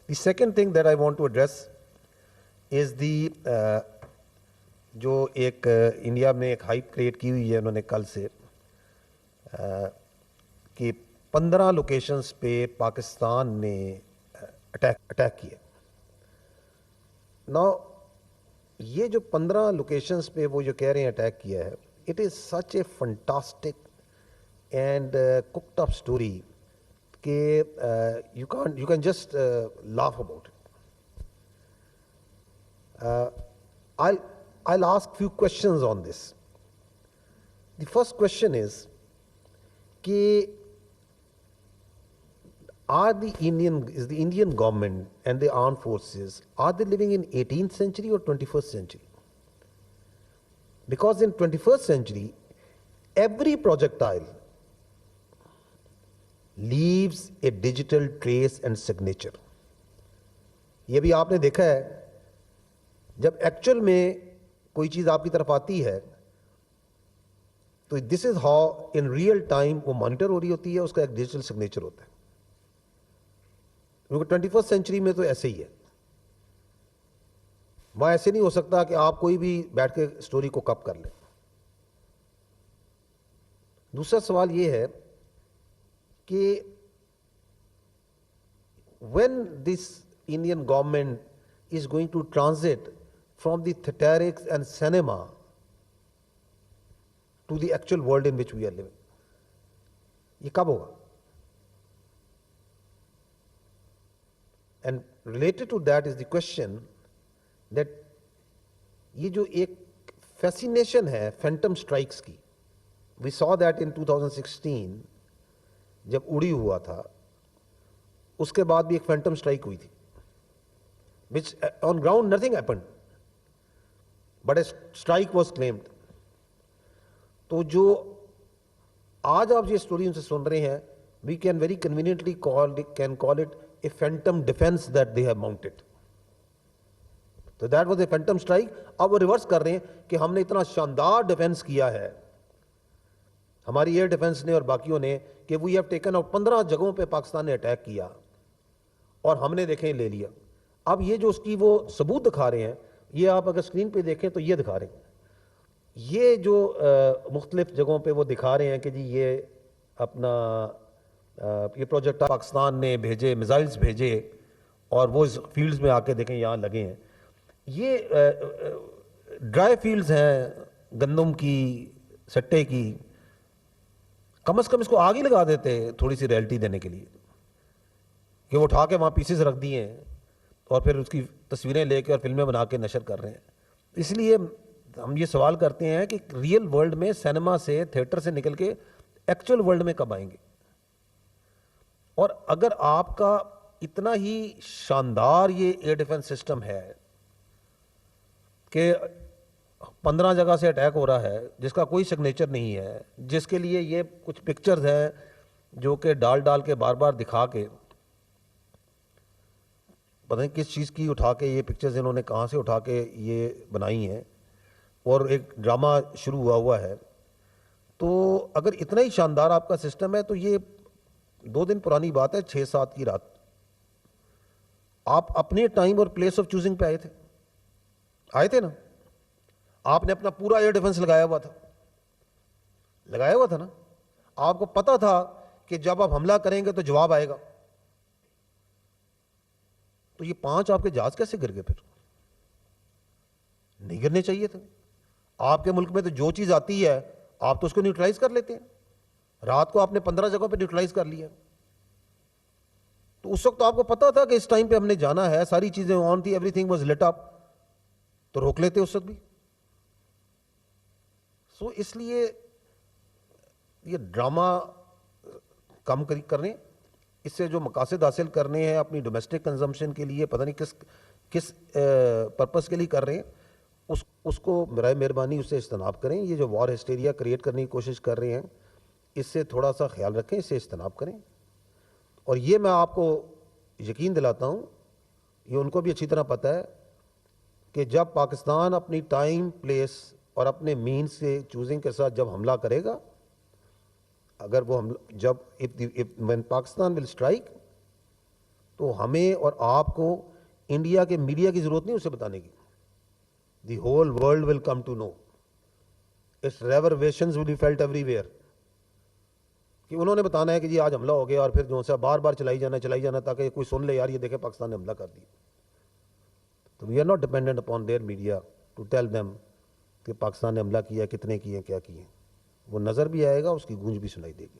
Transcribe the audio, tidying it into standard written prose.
The second thing that I want to address is the جو ایک India میں ایک ہائپ کریٹ کی ہوئی ہے انہوں نے کل سے کہ 15 لوکیشنز پہ پاکستان نے اٹیک کیا. Now یہ جو 15 لوکیشنز پہ وہ جو کہہ رہے ہیں اٹیک کیا ہے, it is such a fantastic and cooked up story کہ you can just laugh about it. I'll ask few questions on this. The first question is کہ is the Indian government and the armed forces, are they living in 18th century or 21st century? Because in 21st century, every projectile leaves a digital trace and signature. یہ بھی آپ نے دیکھا ہے جب actual میں کوئی چیز آپ کی طرف آتی ہے تو this is how in real time وہ مانیٹر ہو رہی ہوتی ہے, اس کا ایک ڈیجیٹل سگنیچر ہوتا ہے. کیونکہ 21st سینچری میں تو ایسے ہی ہے, وہاں ایسے نہیں ہو سکتا کہ آپ کوئی بھی بیٹھ کے اسٹوری کو کپ کر لیں. دوسرا سوال یہ ہے کہ when this Indian government is going to transit from the theatrics and cinema to the actual world in which we are living, یہ کب ہوگا؟ And related to that is the question that یہ جو ایک فیسینیشن ہے phantom strikes کی, we saw that in 2016 جب اڑی ہوا تھا, اس کے بعد بھی ایک فینٹم سٹرائک ہوئی تھی which on ground nothing happened but a strike was claimed. تو جو آج آپ یہ سٹوری ان سے سن رہے ہیں, we can very conveniently call it a phantom defense that they have mounted. So that was a phantom strike. اب وہ ریورس کر رہے ہیں کہ ہم نے اتنا شاندار ڈیفense کیا ہے ہماری ایئر ڈیفنس نے اور باقیوں نے کہ we have taken out 15 جگہوں پہ پاکستان نے اٹیک کیا اور ہم نے دیکھیں لے لیا. اب یہ جو اس کی وہ ثبوت دکھا رہے ہیں, یہ آپ اگر اسکرین پہ دیکھیں تو یہ دکھا رہے ہیں, یہ جو مختلف جگہوں پہ وہ دکھا رہے ہیں کہ جی یہ اپنا یہ پروجیکٹ پاکستان نے بھیجے, میزائلز بھیجے اور وہ اس فیلڈز میں آ کے دیکھیں یہاں لگے ہیں. یہ ڈرائی فیلڈز ہیں گندم کی, سٹے کی, کم از کم اس کو آگ ہی لگا دیتے تھوڑی سی ریئلٹی دینے کے لیے کہ وہ اٹھا کے وہاں پیسز رکھ دیے ہیں اور پھر اس کی تصویریں لے کے اور فلمیں بنا کے نشر کر رہے ہیں. اس لیے ہم یہ سوال کرتے ہیں کہ ریئل ورلڈ میں سینما سے, تھیٹر سے نکل کے ایکچوئل ورلڈ میں کب آئیں گے؟ اور اگر آپ کا اتنا ہی شاندار یہ ایئر ڈیفنس سسٹم ہے کہ 15 جگہ سے اٹیک ہو رہا ہے جس کا کوئی سگنیچر نہیں ہے, جس کے لیے یہ کچھ پکچرز ہیں جو کہ ڈال کے بار بار دکھا کے پتہ نہیں کس چیز کی اٹھا کے یہ پکچرز انہوں نے کہاں سے اٹھا کے یہ بنائی ہیں اور ایک ڈرامہ شروع ہوا ہے. تو اگر اتنا ہی شاندار آپ کا سسٹم ہے تو یہ 2 دن پرانی بات ہے, 6-7 کی رات آپ اپنے ٹائم اور پلیس آف چوزنگ پہ آئے تھے نا, آپ نے اپنا پورا ایئر ڈیفنس لگایا ہوا تھا نا, آپ کو پتا تھا کہ جب آپ حملہ کریں گے تو جواب آئے گا. تو یہ 5 آپ کے جہاز کیسے گر گئے؟ پھر نہیں گرنے چاہیے تھے. آپ کے ملک میں تو جو چیز آتی ہے آپ تو اس کو نیوٹرلائز کر لیتے ہیں. رات کو آپ نے 15 جگہوں پہ نیوٹرلائز کر لیا, تو اس وقت آپ کو پتا تھا کہ اس ٹائم پہ ہم نے جانا ہے, ساری چیزیں آن تھی, ایوری تھنگ واز لٹ اپ, تو روک لیتے اس وقت بھی. سو اس لیے یہ ڈرامہ کم کرنے, اس سے جو مقاصد حاصل کرنے ہیں اپنی ڈومیسٹک کنزمپشن کے لیے, پتہ نہیں کس پرپس کے لیے کر رہے ہیں, اس کو برائے مہربانی اس سے اجتناب کریں. یہ جو وار ہسٹیریا کریٹ کرنے کی کوشش کر رہے ہیں اس سے تھوڑا سا خیال رکھیں, اس سے اجتناب کریں. اور یہ میں آپ کو یقین دلاتا ہوں, یہ ان کو بھی اچھی طرح پتہ ہے کہ جب پاکستان اپنی ٹائم, پلیس اور اپنے مینز سے چوزنگ کے ساتھ جب حملہ کرے گا, اگر وہ when Pakistan will strike, تو ہمیں اور آپ کو انڈیا کے میڈیا کی ضرورت نہیں اسے بتانے کی. The whole world will come to know. Its reverberations will be felt everywhere. کہ انہوں نے بتانا ہے کہ جی آج حملہ ہو گیا اور پھر جو ہے بار بار چلائی جانا تاکہ کوئی سن لے یار یہ دیکھیں پاکستان نے حملہ کر دیا. تو we are not dependent upon their media to tell them کہ پاکستان نے حملہ کیا, کتنے کیے, کیا کیے. وہ نظر بھی آئے گا, اس کی گونج بھی سنائی دے گی.